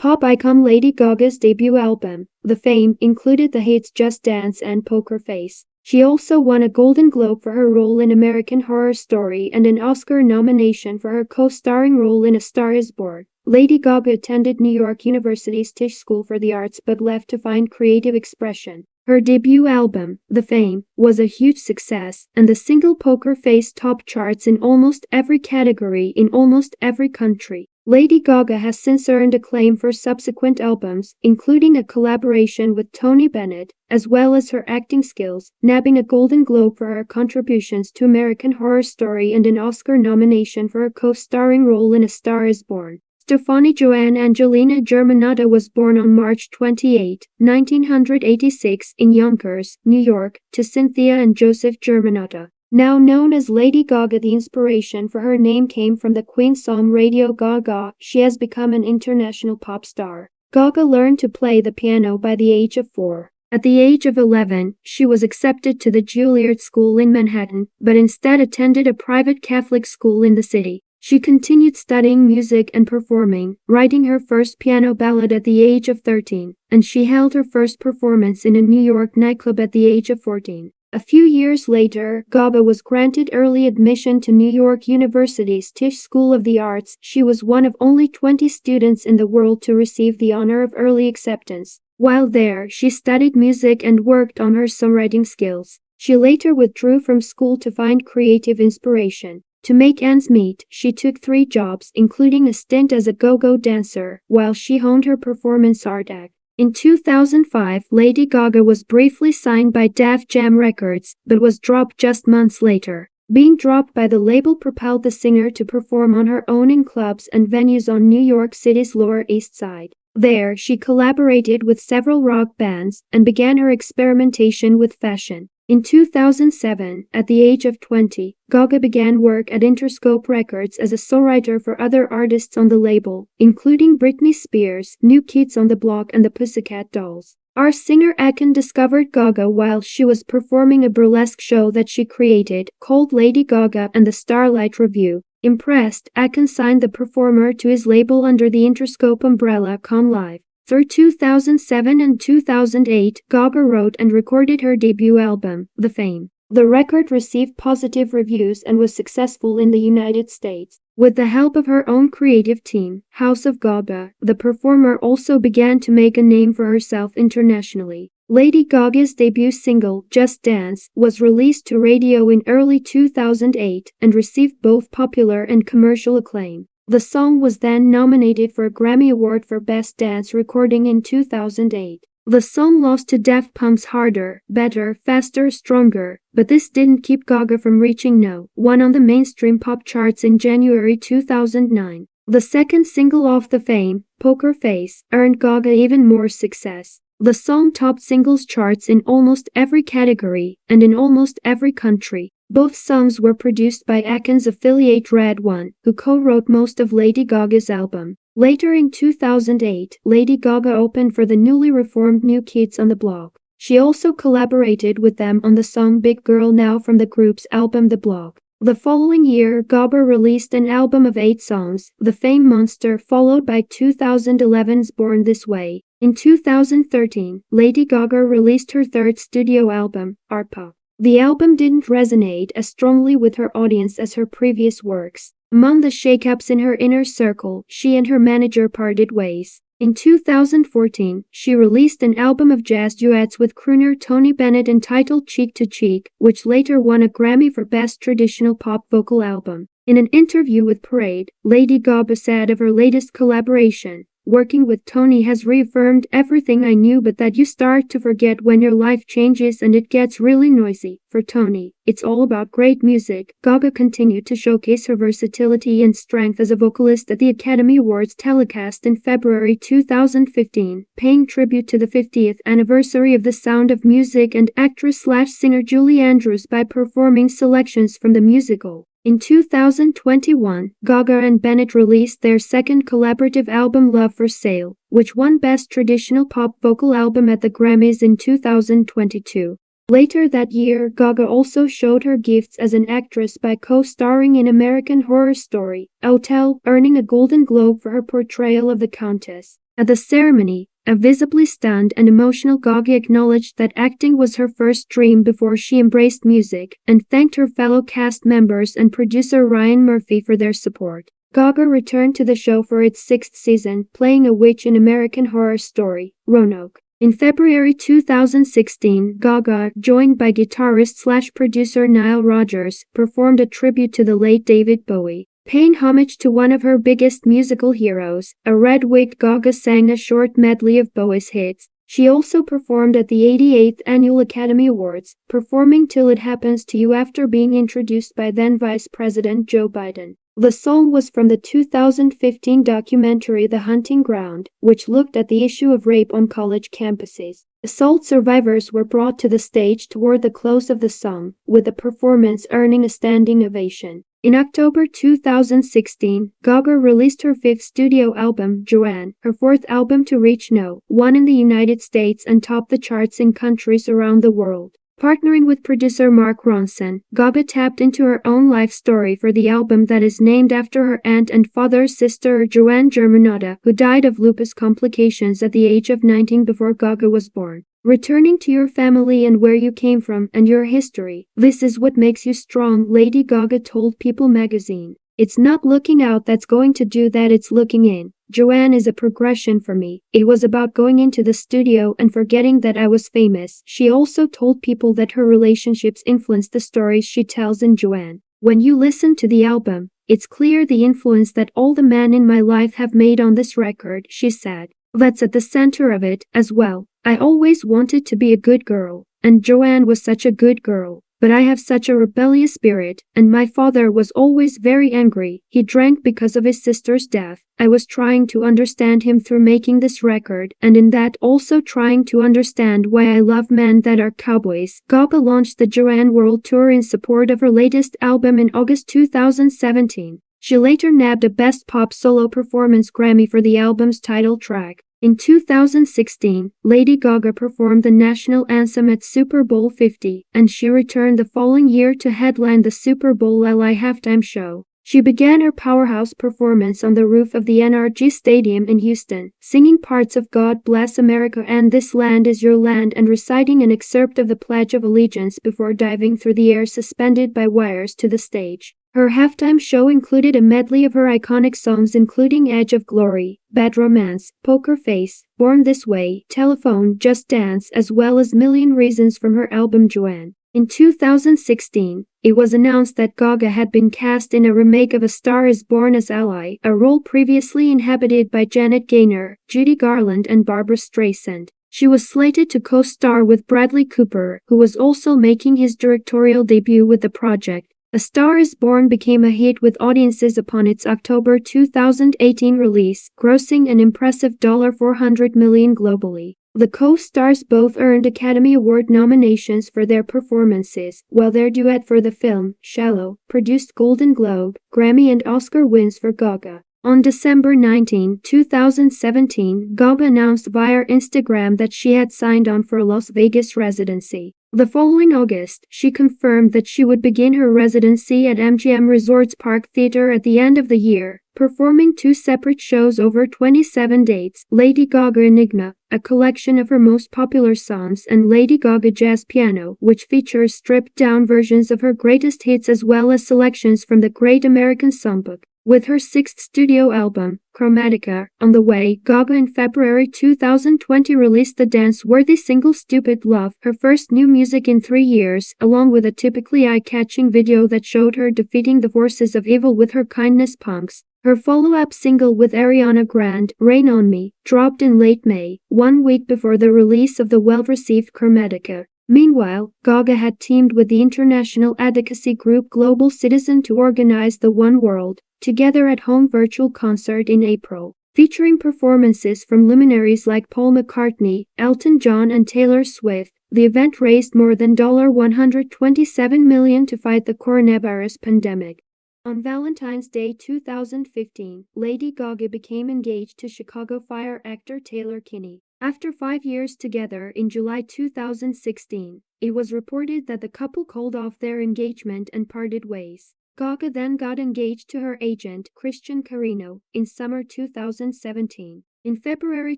Pop icon Lady Gaga's debut album, The Fame, included the hits Just Dance and Poker Face. She also won a Golden Globe for her role in American Horror Story and an Oscar nomination for her co-starring role in A Star Is Born. Lady Gaga attended New York University's Tisch School for the Arts but left to find creative expression. Her debut album, The Fame, was a huge success, and the single Poker Face topped charts in almost every category in almost every country. Lady Gaga has since earned acclaim for subsequent albums, including a collaboration with Tony Bennett, as well as her acting skills, nabbing a Golden Globe for her contributions to American Horror Story and an Oscar nomination for her co-starring role in A Star Is Born. Stefani Joanne Angelina Germanotta was born on March 28, 1986 in Yonkers, New York, to Cynthia and Joseph Germanotta. Now known as Lady Gaga, the inspiration for her name came from the Queen song Radio Gaga. She has become an international pop star. Gaga learned to play the piano by the age of 4. At the age of 11, she was accepted to the Juilliard School in Manhattan, but instead attended a private Catholic school in the city. She continued studying music and performing, writing her first piano ballad at the age of 13, and she held her first performance in a New York nightclub at the age of 14. A few years later, Gaga was granted early admission to New York University's Tisch School of the Arts. She was one of only 20 students in the world to receive the honor of early acceptance. While there, she studied music and worked on her songwriting skills. She later withdrew from school to find creative inspiration. To make ends meet, she took 3 jobs, including a stint as a go-go dancer, while she honed her performance art act. In 2005, Lady Gaga was briefly signed by Def Jam Records, but was dropped just months later. Being dropped by the label propelled the singer to perform on her own in clubs and venues on New York City's Lower East Side. There, she collaborated with several rock bands and began her experimentation with fashion. In 2007, at the age of 20, Gaga began work at Interscope Records as a songwriter for other artists on the label, including Britney Spears, New Kids on the Block and the Pussycat Dolls. Our singer Akon discovered Gaga while she was performing a burlesque show that she created, called Lady Gaga and the Starlight Review. Impressed, Akon signed the performer to his label under the Interscope umbrella Con Live. Through 2007 and 2008, Gaga wrote and recorded her debut album, The Fame. The record received positive reviews and was successful in the United States. With the help of her own creative team, House of Gaga, the performer also began to make a name for herself internationally. Lady Gaga's debut single, Just Dance, was released to radio in early 2008 and received both popular and commercial acclaim. The song was then nominated for a Grammy Award for Best Dance Recording in 2008. The song lost to Daft Punk's Harder, Better, Faster, Stronger, but this didn't keep Gaga from reaching #1 on the mainstream pop charts in January 2009. The second single off The Fame, Poker Face, earned Gaga even more success. The song topped singles charts in almost every category and in almost every country. Both songs were produced by Akon's affiliate Red One, who co-wrote most of Lady Gaga's album. Later in 2008, Lady Gaga opened for the newly reformed New Kids on the Block. She also collaborated with them on the song Big Girl Now from the group's album The Block. The following year, Gaga released an album of 8 songs, The Fame Monster, followed by 2011's Born This Way. In 2013, Lady Gaga released her third studio album, Art Pop. The album didn't resonate as strongly with her audience as her previous works. Among the shakeups in her inner circle, she and her manager parted ways. In 2014, she released an album of jazz duets with crooner Tony Bennett entitled Cheek to Cheek, which later won a Grammy for Best Traditional Pop Vocal Album. In an interview with Parade, Lady Gaga said of her latest collaboration, "Working with Tony has reaffirmed everything I knew, but that you start to forget when your life changes and it gets really noisy. For Tony, it's all about great music." Gaga continued to showcase her versatility and strength as a vocalist at the Academy Awards telecast in February 2015, paying tribute to the 50th anniversary of The Sound of Music and actress/singer Julie Andrews by performing selections from the musical. In 2021, Gaga and Bennett released their second collaborative album Love for Sale, which won Best Traditional Pop Vocal Album at the Grammys in 2022. Later that year, Gaga also showed her gifts as an actress by co-starring in American Horror Story, Hotel, earning a Golden Globe for her portrayal of the Countess. At the ceremony, a visibly stunned and emotional Gaga acknowledged that acting was her first dream before she embraced music, and thanked her fellow cast members and producer Ryan Murphy for their support. Gaga returned to the show for its sixth season, playing a witch in American Horror Story, Roanoke. In February 2016, Gaga, joined by guitarist/producer Nile Rodgers, performed a tribute to the late David Bowie. Paying homage to one of her biggest musical heroes, a red-wigged Gaga sang a short medley of Bowie's hits. She also performed at the 88th Annual Academy Awards, performing Till It Happens to You after being introduced by then Vice President Joe Biden. The song was from the 2015 documentary The Hunting Ground, which looked at the issue of rape on college campuses. Assault survivors were brought to the stage toward the close of the song, with the performance earning a standing ovation. In October 2016, Gaga released her fifth studio album, Joanne, her fourth album to reach No.1 in the United States and top the charts in countries around the world. Partnering with producer Mark Ronson, Gaga tapped into her own life story for the album that is named after her aunt and father's sister Joanne Germanotta, who died of lupus complications at the age of 19 before Gaga was born. Returning to your family and where you came from and your history, this is what makes you strong, Lady Gaga told People magazine. It's not looking out that's going to do that, it's looking in. Joanne is a progression for me. It was about going into the studio and forgetting that I was famous. She also told People that her relationships influenced the stories she tells in Joanne. When you listen to the album, it's clear the influence that all the men in my life have made on this record, she said. That's at the center of it, as well. I always wanted to be a good girl, and Joanne was such a good girl. But I have such a rebellious spirit, and my father was always very angry. He drank because of his sister's death. I was trying to understand him through making this record, and in that also trying to understand why I love men that are cowboys. Gaga launched the Joanne World Tour in support of her latest album in August 2017. She later nabbed a Best Pop Solo Performance Grammy for the album's title track. In 2016, Lady Gaga performed the national anthem at Super Bowl 50, and she returned the following year to headline the Super Bowl LA halftime show. She began her powerhouse performance on the roof of the NRG Stadium in Houston, singing parts of God Bless America and This Land Is Your Land and reciting an excerpt of the Pledge of Allegiance before diving through the air suspended by wires to the stage. Her halftime show included a medley of her iconic songs including Edge of Glory, Bad Romance, Poker Face, Born This Way, Telephone, Just Dance, as well as Million Reasons from her album Joanne. In 2016, it was announced that Gaga had been cast in a remake of A Star Is Born as Ally, a role previously inhabited by Janet Gaynor, Judy Garland and Barbra Streisand. She was slated to co-star with Bradley Cooper, who was also making his directorial debut with the project. A Star Is Born became a hit with audiences upon its October 2018 release, grossing an impressive $400 million globally. The co-stars both earned Academy Award nominations for their performances, while their duet for the film, Shallow, produced Golden Globe, Grammy and Oscar wins for Gaga. On December 19, 2017, Gaga announced via Instagram that she had signed on for a Las Vegas residency. The following August, she confirmed that she would begin her residency at MGM Resorts Park Theater at the end of the year, performing 2 separate shows over 27 dates, Lady Gaga Enigma, a collection of her most popular songs, and Lady Gaga Jazz Piano, which features stripped-down versions of her greatest hits as well as selections from the Great American Songbook. With her 6th studio album, Chromatica, on the way, Gaga in February 2020 released the dance-worthy single Stupid Love, her first new music in 3 years, along with a typically eye-catching video that showed her defeating the forces of evil with her Kindness Punks. Her follow-up single with Ariana Grande, Rain on Me, dropped in late May, 1 week before the release of the well-received Chromatica. Meanwhile, Gaga had teamed with the international advocacy group Global Citizen to organize the One World, Together at Home virtual concert in April, featuring performances from luminaries like Paul McCartney, Elton John and Taylor Swift. The event raised more than $127 million to fight the coronavirus pandemic. On Valentine's Day 2015, Lady Gaga became engaged to Chicago Fire actor Taylor Kinney. After 5 years together in July 2016, it was reported that the couple called off their engagement and parted ways. Gaga then got engaged to her agent, Christian Carino, in summer 2017. In February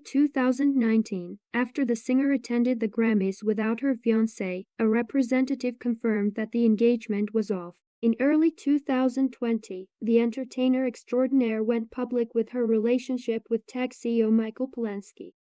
2019, after the singer attended the Grammys without her fiancé, a representative confirmed that the engagement was off. In early 2020, the entertainer extraordinaire went public with her relationship with tech CEO Michael Polensky.